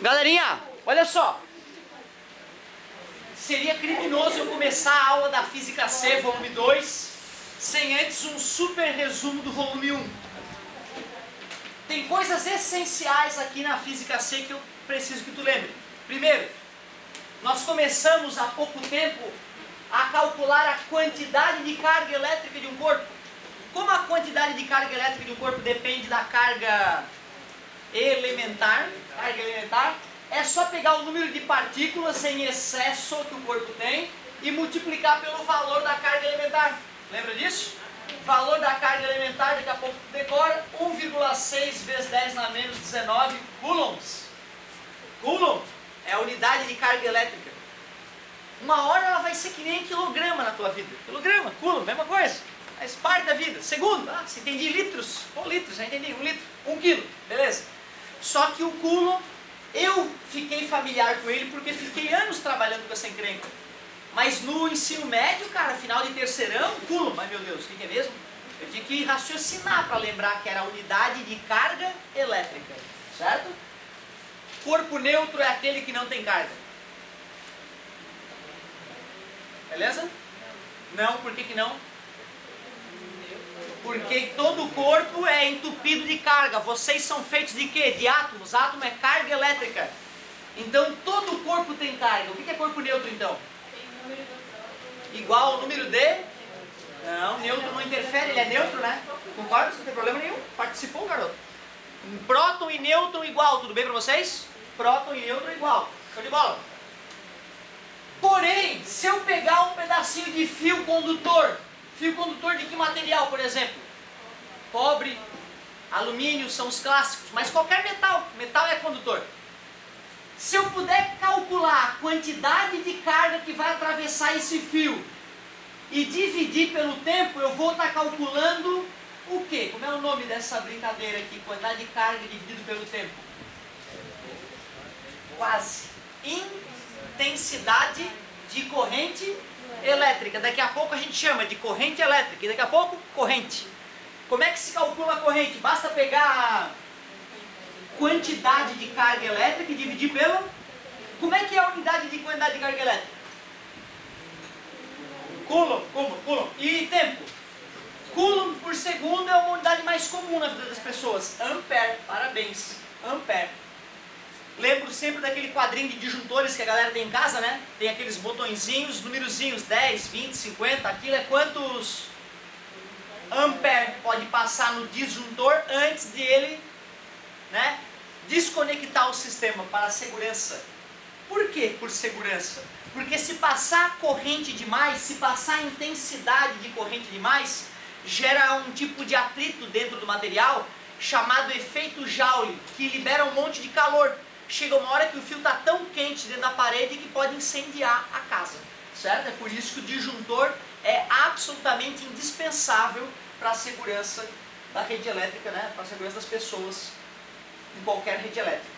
Galerinha, olha só. Seria criminoso eu começar a aula da Física C, volume 2, sem antes um super resumo do volume 1. Tem coisas essenciais aqui na Física C que eu preciso que tu lembre. Primeiro, nós começamos há pouco tempo a calcular a quantidade de carga elétrica de um corpo. Como a quantidade de carga elétrica de um corpo depende da carga elementar, é só pegar o número de partículas em excesso que o corpo tem e multiplicar pelo valor da carga elementar. Lembra disso? Valor da carga elementar, daqui a pouco decora, 1,6 vezes 10 na menos 19 coulombs. Coulomb é a unidade de carga elétrica. Uma hora ela vai ser que nem quilograma na tua vida. Quilograma, coulomb, mesma coisa. Faz parte da vida. Segundo, se entendi litros, litros, já entendi, 1 litro, 1 quilo, beleza. Só que o coulomb, eu fiquei familiar com ele porque fiquei anos trabalhando com essa encrenca. Mas no ensino médio, cara, final de terceirão, coulomb, mas meu Deus, o que é mesmo? Eu tinha que raciocinar para lembrar que era a unidade de carga elétrica, certo? Corpo neutro é aquele que não tem carga. Beleza? Não, por que não? Porque todo o corpo é entupido de carga. Vocês são feitos de quê? De átomos. Átomo é carga elétrica. Então todo o corpo tem carga. O que é corpo neutro então? Igual ao número de? Não, neutro não interfere, ele é neutro, né? Concorda? Não tem problema nenhum. Participou, garoto. Próton e nêutron igual, tudo bem pra vocês? Próton e nêutron igual. Show de bola. Porém, se eu pegar um pedacinho de fio condutor de que material, por exemplo? Cobre, alumínio são os clássicos, mas qualquer metal é condutor. Se eu puder calcular a quantidade de carga que vai atravessar esse fio e dividir pelo tempo, eu vou estar calculando o quê? Como é o nome dessa brincadeira aqui? Quantidade de carga dividido pelo tempo? Quase. Intensidade de corrente elétrica. Daqui a pouco a gente chama de corrente elétrica e daqui a pouco corrente. Como é que se calcula a corrente? Basta pegar a quantidade de carga elétrica e dividir pelo... Como é que é a unidade de quantidade de carga elétrica? Coulomb. E tempo? Coulomb por segundo é uma unidade mais comum na vida das pessoas. Ampere, parabéns. Ampere. Lembro sempre daquele quadrinho de disjuntores que a galera tem em casa, né? Tem aqueles botõezinhos, númerozinhos, 10, 20, 50, aquilo é quantos ampere pode passar no disjuntor antes de ele, né, desconectar o sistema para a segurança. Por que por segurança? Porque se passar corrente demais, se passar intensidade de corrente demais, gera um tipo de atrito dentro do material chamado efeito Joule, que libera um monte de calor. Chega uma hora que o fio está tão quente dentro da parede que pode incendiar a casa, certo? É por isso que o disjuntor é absolutamente indispensável para a segurança da rede elétrica, né? Para a segurança das pessoas em qualquer rede elétrica.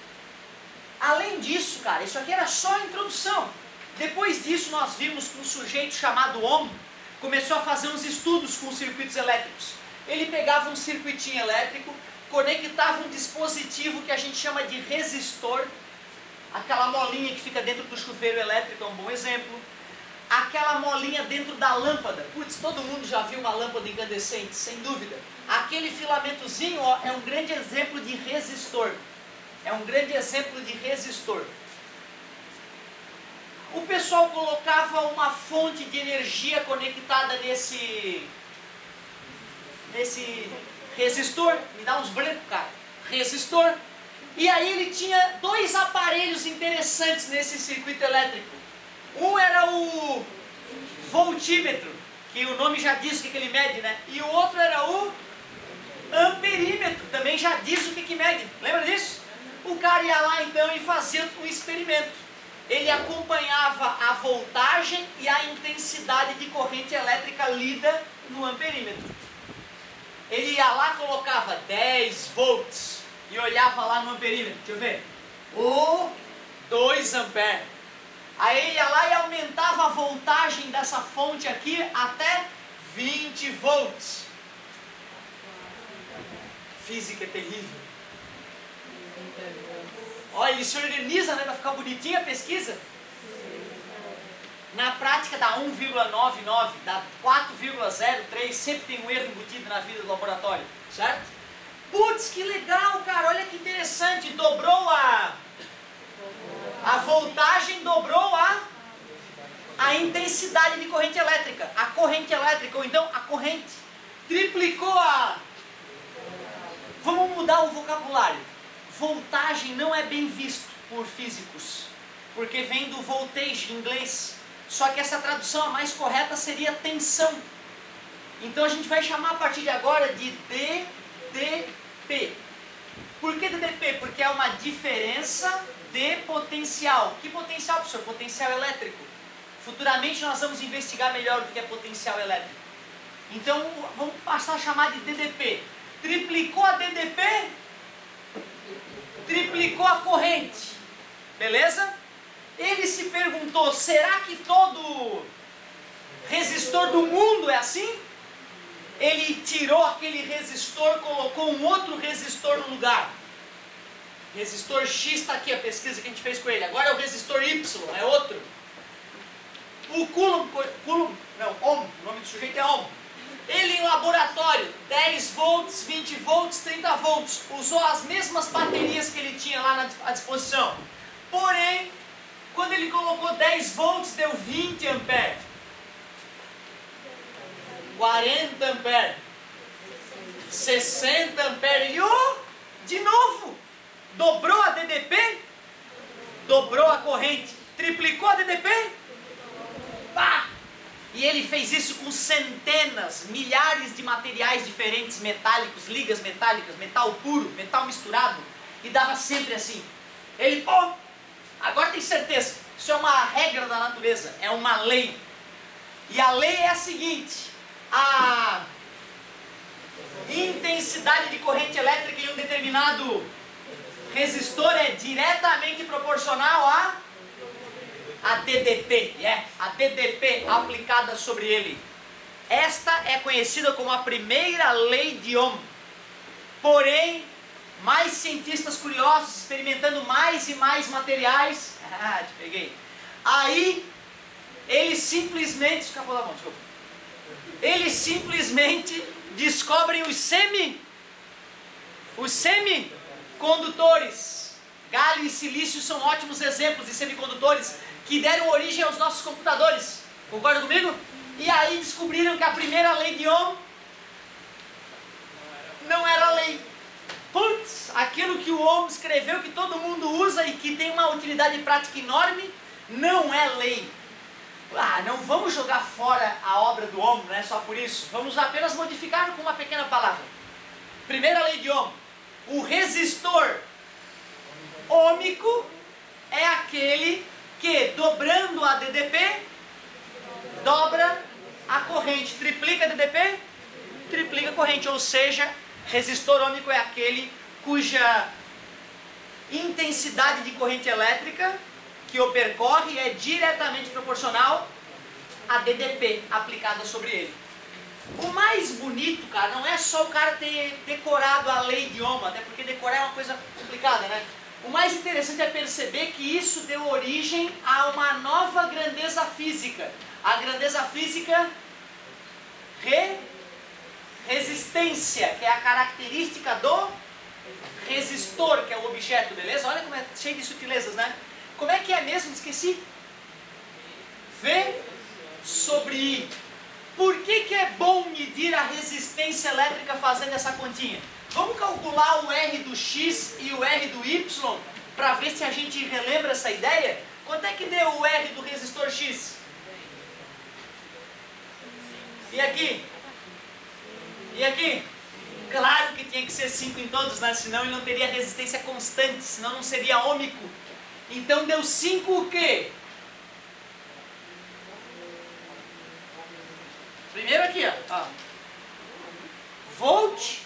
Além disso, cara, isso aqui era só a introdução. Depois disso nós vimos que um sujeito chamado Ohm começou a fazer uns estudos com circuitos elétricos. Ele pegava um circuitinho elétrico, conectava um dispositivo que a gente chama de resistor, aquela molinha que fica dentro do chuveiro elétrico é um bom exemplo, aquela molinha dentro da lâmpada, putz, todo mundo já viu uma lâmpada incandescente, sem dúvida, aquele filamentozinho é um grande exemplo de resistor, O pessoal colocava uma fonte de energia conectada nesse resistor, me dá uns brancos, cara, resistor, e aí ele tinha dois aparelhos interessantes nesse circuito elétrico. Um era o voltímetro, que o nome já diz o que ele mede, né? E o outro era o amperímetro, também já diz o que mede, lembra disso? O cara ia lá então e fazia um experimento. Ele acompanhava a voltagem e a intensidade de corrente elétrica lida no amperímetro. Ele ia lá, colocava 10 volts e olhava lá no amperímetro, deixa eu ver, 2 amperes. Aí ele ia lá e aumentava a voltagem dessa fonte aqui até 20 volts. Física é terrível. Olha, ele se organiza, né, para ficar bonitinha a pesquisa. Na prática dá 1,99, dá 4,03, sempre tem um erro embutido na vida do laboratório, certo? Putz, que legal, cara, olha que interessante, dobrou a voltagem, dobrou a intensidade de corrente elétrica, a corrente elétrica, ou então a corrente, triplicou Vamos mudar o vocabulário. Voltagem não é bem visto por físicos, porque vem do voltage em inglês. Só que essa tradução a mais correta seria tensão. Então a gente vai chamar a partir de agora de DDP. Por que DDP? Porque é uma diferença de potencial. Que potencial, professor? Potencial elétrico. Futuramente nós vamos investigar melhor o que é potencial elétrico. Então vamos passar a chamar de DDP. Triplicou a DDP, triplicou a corrente. Beleza? Ele se perguntou, será que todo resistor do mundo é assim? Ele tirou aquele resistor, colocou um outro resistor no lugar. Resistor X está aqui, a pesquisa que a gente fez com ele. Agora é o resistor Y, é outro. O Ohm, o nome do sujeito é Ohm. Ele em laboratório, 10 volts, 20 volts, 30 volts, usou as mesmas baterias que ele tinha lá à disposição. Porém, quando ele colocou 10 volts, deu 20 amperes, 40 amperes, 60 amperes, e de novo, dobrou a DDP, dobrou a corrente, triplicou a DDP, pá! E ele fez isso com centenas, milhares de materiais diferentes, metálicos, ligas metálicas, metal puro, metal misturado, e dava sempre assim. Ele, agora tem certeza, isso é uma regra da natureza, é uma lei. E a lei é a seguinte, a intensidade de corrente elétrica em um determinado resistor é diretamente proporcional a DDP, a DDP aplicada sobre ele. Esta é conhecida como a primeira lei de Ohm. Porém, mais cientistas curiosos, experimentando mais e mais materiais, te peguei. Aí, eles simplesmente, escapou da mão, desculpa. Eles simplesmente descobrem os semicondutores. Galho e silício são ótimos exemplos de semicondutores que deram origem aos nossos computadores. Concorda comigo? E aí descobriram que a primeira lei de Ohm não era lei. Putz, aquilo que o Ohm escreveu, que todo mundo usa e que tem uma utilidade prática enorme, não é lei. Não vamos jogar fora a obra do Ohm, não é só por isso. Vamos apenas modificar com uma pequena palavra. Primeira lei de Ohm. O resistor ôhmico é aquele que, dobrando a DDP, dobra a corrente. Triplica a DDP, triplica a corrente. Ou seja, resistor ôhmico é aquele cuja intensidade de corrente elétrica que o percorre é diretamente proporcional à DDP aplicada sobre ele. O mais bonito, cara, não é só o cara ter decorado a lei de Ohm, até porque decorar é uma coisa complicada, né? O mais interessante é perceber que isso deu origem a uma nova grandeza física. A grandeza física resistência, que é a característica do resistor, que é o objeto, beleza? Olha como é cheio de sutilezas, né? Como é que é mesmo? Esqueci. V sobre I. Por que é bom medir a resistência elétrica fazendo essa continha? Vamos calcular o R do X e o R do Y para ver se a gente relembra essa ideia? Quanto é que deu o R do resistor X? E aqui? E aqui? Claro que tinha que ser 5 em todos, né? Senão ele não teria resistência constante, senão não seria ôhmico. Então deu 5 o quê? Primeiro aqui, ó. Volt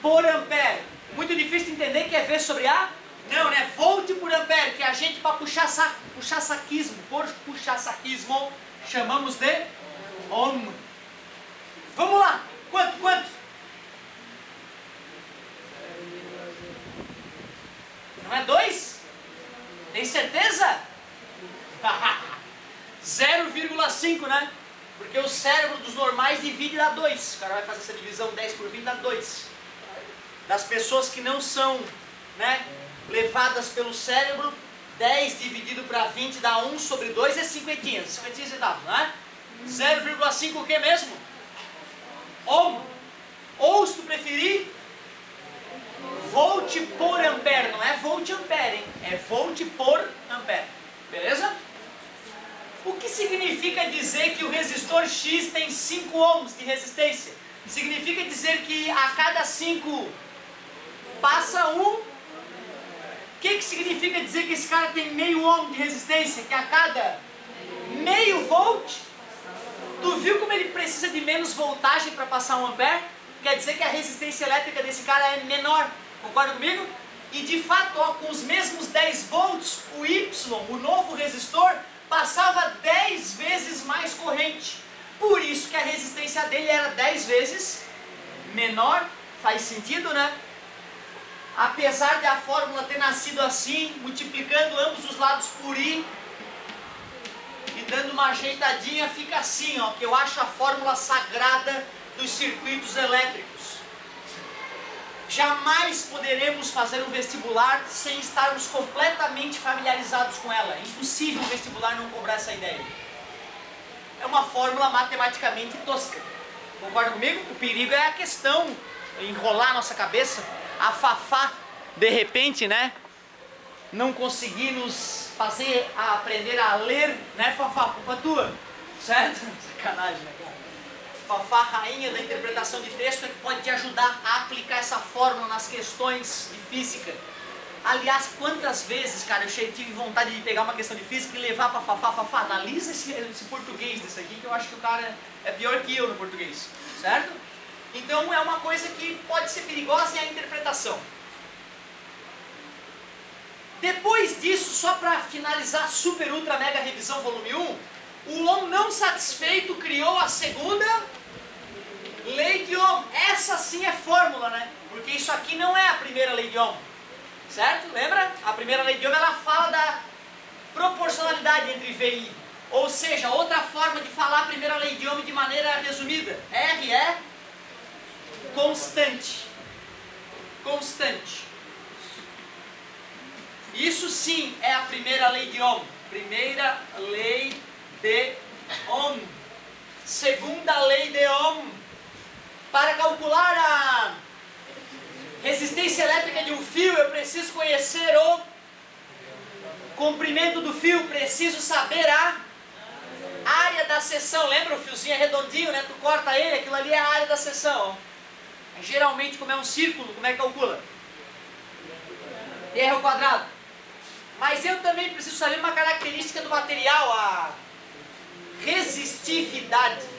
por ampere. Muito difícil de entender que é V sobre A? Não, né? Volt por ampere, que a gente, para puxar saquismo, chamamos de Ohm. Vamos lá. Quanto? Não é 2? Tem certeza? 0,5, né? Porque o cérebro dos normais divide dá 2. O cara vai fazer essa divisão 10 por 20 dá 2. Das pessoas que não são, né, levadas pelo cérebro, 10 dividido para 20 dá 1 sobre 2 é 50 centavos, né? 0,5 o que mesmo? Ohm. Ou se tu preferir, volt por ampere. Não é volt ampere, hein? É volt por ampere. Beleza? O que significa dizer que o resistor X tem 5 ohms de resistência? Significa dizer que a cada 5 passa 1. O que significa dizer que esse cara tem meio ohm de resistência? Que a cada meio volt, tu viu como ele precisa de menos voltagem para passar 1 ampere? Quer dizer que a resistência elétrica desse cara é menor. Concorda comigo? E de fato, ó, com os mesmos 10 volts, o Y, o novo resistor, passava 10 vezes mais corrente. Por isso que a resistência dele era 10 vezes menor. Faz sentido, né? Apesar de a fórmula ter nascido assim, multiplicando ambos os lados por I e dando uma ajeitadinha, fica assim, ó, que eu acho a fórmula sagrada dos circuitos elétricos. Jamais poderemos fazer um vestibular sem estarmos completamente familiarizados com ela. É impossível o vestibular não cobrar essa ideia. É uma fórmula matematicamente tosca. Concorda comigo? O perigo é a questão, enrolar a nossa cabeça, a Fafá, de repente, né, não conseguir nos fazer aprender a ler, né, Fafá? Culpa tua, certo? Sacanagem, né, cara? Fafá, rainha da interpretação de texto, é que pode te ajudar a aplicar essa fórmula nas questões de física. Aliás, quantas vezes, cara, eu tive vontade de pegar uma questão de física e levar para Fafá. Fafá, analisa esse português desse aqui, que eu acho que o cara é pior que eu no português, certo? Então é uma coisa que pode ser perigosa, e a interpretação. Depois disso, só para finalizar super ultra mega revisão volume 1, o Ohm não satisfeito criou a segunda lei de Ohm. Essa sim é fórmula, né? Porque isso aqui não é a primeira lei de Ohm. Certo? Lembra? A primeira lei de Ohm, ela fala da proporcionalidade entre V e I. Ou seja, outra forma de falar a primeira lei de Ohm de maneira resumida. R é constante. Constante. Isso sim é a primeira lei de Ohm. Primeira lei de Ohm. Segunda lei de Ohm. Para calcular a resistência elétrica de um fio, eu preciso conhecer o comprimento do fio, preciso saber a área da seção. Lembra, o fiozinho é redondinho, né? Tu corta ele, aquilo ali é a área da seção. Geralmente, como é um círculo, como é que calcula? R ao quadrado. Mas eu também preciso saber uma característica do material, a resistividade.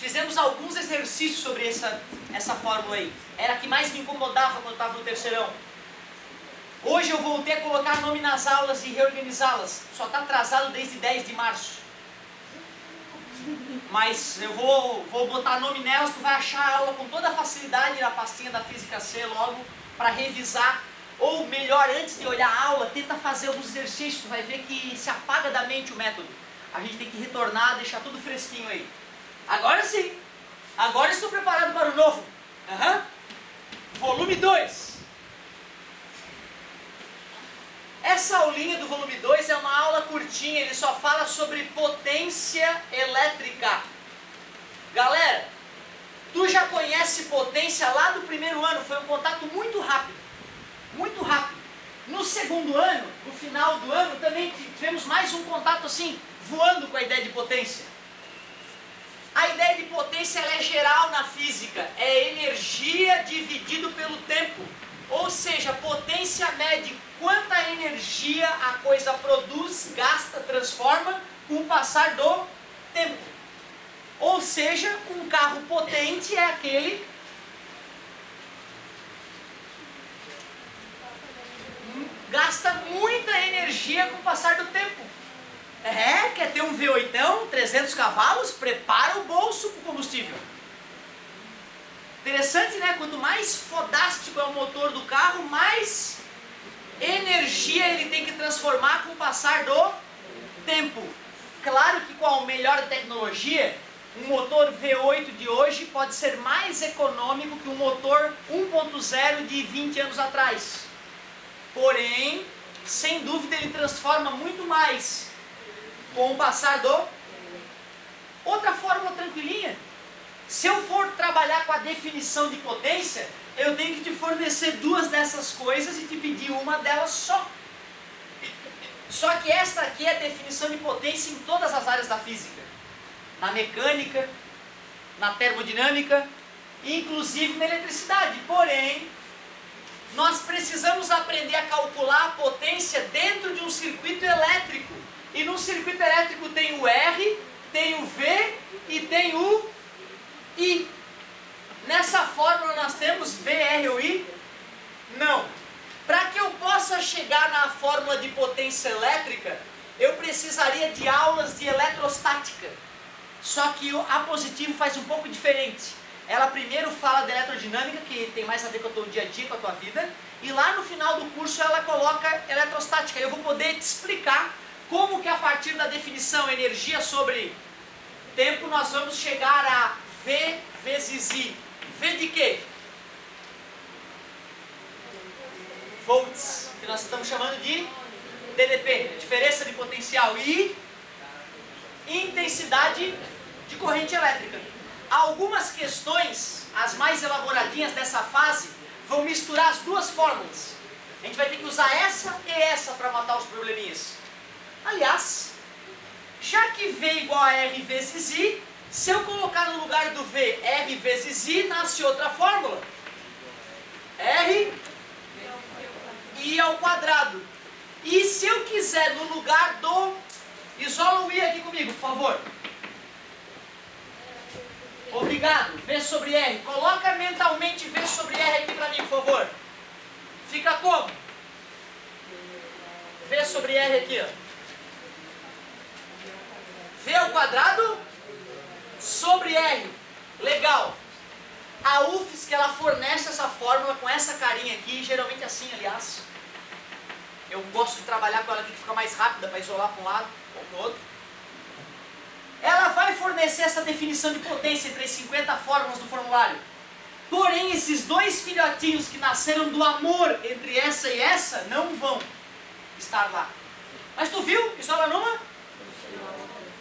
Fizemos alguns exercícios sobre essa fórmula aí. Era a que mais me incomodava quando eu estava no terceirão. Hoje eu voltei a colocar nome nas aulas e reorganizá-las. Só está atrasado desde 10 de março. Mas eu vou botar nome nelas, tu vai achar a aula com toda facilidade na pastinha da Física C logo, para revisar. Ou melhor, antes de olhar a aula, tenta fazer alguns exercícios, tu vai ver que se apaga da mente o método. A gente tem que retornar, deixar tudo fresquinho aí. Agora sim, agora estou preparado para o novo. Volume 2. Essa aulinha do volume 2 é uma aula curtinha, ele só fala sobre potência elétrica. Galera, tu já conhece potência lá do primeiro ano, foi um contato muito rápido. Muito rápido. No segundo ano, no final do ano, também tivemos mais um contato assim, voando com a ideia de potência. A ideia de potência ela é geral na física, é energia dividido pelo tempo. Ou seja, potência mede quanta energia a coisa produz, gasta, transforma com o passar do tempo. Ou seja, um carro potente é aquele gasta muita energia com o passar do tempo. Quer ter um V8, 300 cavalos? Prepara o bolso com combustível. Interessante, né? Quanto mais fodástico é o motor do carro, mais energia ele tem que transformar com o passar do tempo. Claro que com a melhor tecnologia, um motor V8 de hoje pode ser mais econômico que um motor 1.0 de 20 anos atrás. Porém, sem dúvida ele transforma muito mais com o passar do... Outra fórmula tranquilinha. Se eu for trabalhar com a definição de potência, eu tenho que te fornecer duas dessas coisas e te pedir uma delas só. Só que esta aqui é a definição de potência em todas as áreas da física. Na mecânica, na termodinâmica, inclusive na eletricidade. Porém, nós precisamos aprender a calcular a potência dentro de um circuito elétrico. E num circuito elétrico tem o R, tem o V e tem o I. Nessa fórmula nós temos V, R ou I? Não. Para que eu possa chegar na fórmula de potência elétrica, eu precisaria de aulas de eletrostática. Só que a Positivo faz um pouco diferente. Ela primeiro fala de eletrodinâmica, que tem mais a ver com o teu dia a dia, com a tua vida. E lá no final do curso ela coloca eletrostática. Eu vou poder te explicar como que a partir da definição energia sobre tempo nós vamos chegar a V vezes I. V de quê? Volts, que nós estamos chamando de DDP, diferença de potencial, e intensidade de corrente elétrica. Algumas questões, as mais elaboradinhas dessa fase, vão misturar as duas fórmulas. A gente vai ter que usar essa e essa para matar os probleminhas. Aliás, já que V igual a R vezes I, se eu colocar no lugar do V R vezes I, nasce outra fórmula. R I ao quadrado. E se eu quiser no lugar do... Isola o I aqui comigo, por favor. Obrigado. V sobre R. Coloca mentalmente V sobre R aqui para mim, por favor. Fica como? V sobre R aqui, ó. V ao quadrado sobre R. Legal. A UFSC, ela fornece essa fórmula com essa carinha aqui, geralmente assim, aliás. Eu gosto de trabalhar com ela aqui que fica mais rápida para isolar para um lado ou para o outro. Ela vai fornecer essa definição de potência entre as 50 fórmulas do formulário. Porém, esses dois filhotinhos que nasceram do amor entre essa e essa não vão estar lá. Mas tu viu? Isola numa?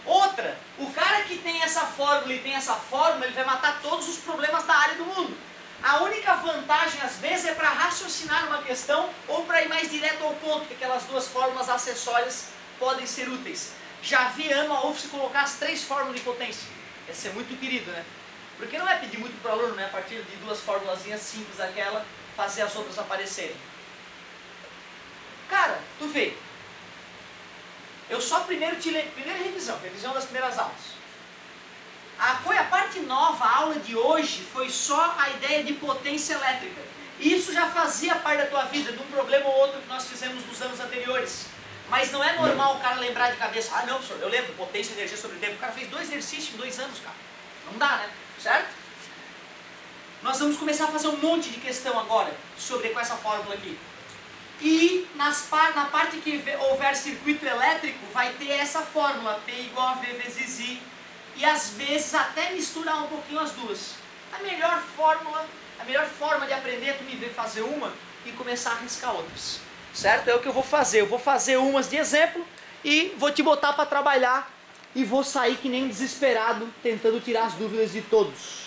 Outra. O cara que tem essa fórmula e tem essa fórmula, ele vai matar todos os problemas da área do mundo. A única vantagem, às vezes, é para raciocinar uma questão ou para ir mais direto ao ponto, que aquelas duas fórmulas acessórias podem ser úteis. Já vi ano a UFSC colocar as 3 fórmulas de potência. Ia ser muito querido, né? Porque não é pedir muito para o aluno, né? A partir de 2 formulazinhas simples daquela, fazer as outras aparecerem. Cara, tu vê. Eu só primeira revisão das primeiras aulas. A parte nova, a aula de hoje, foi só a ideia de potência elétrica. Isso já fazia parte da tua vida, de um problema ou outro que nós fizemos nos anos anteriores. Mas não é normal o cara lembrar de cabeça, ah não, professor, eu lembro, potência e energia sobre tempo. O cara fez 2 exercícios em 2 anos, cara. Não dá, né? Certo? Nós vamos começar a fazer um monte de questão agora, com essa fórmula aqui. E na parte que houver circuito elétrico, vai ter essa fórmula, P igual a V vezes I. E às vezes até misturar um pouquinho as duas. A melhor forma de aprender é tu me ver fazer uma e começar a arriscar outras. Certo? É o que eu vou fazer. Eu vou fazer umas de exemplo e vou te botar para trabalhar e vou sair que nem desesperado tentando tirar as dúvidas de todos.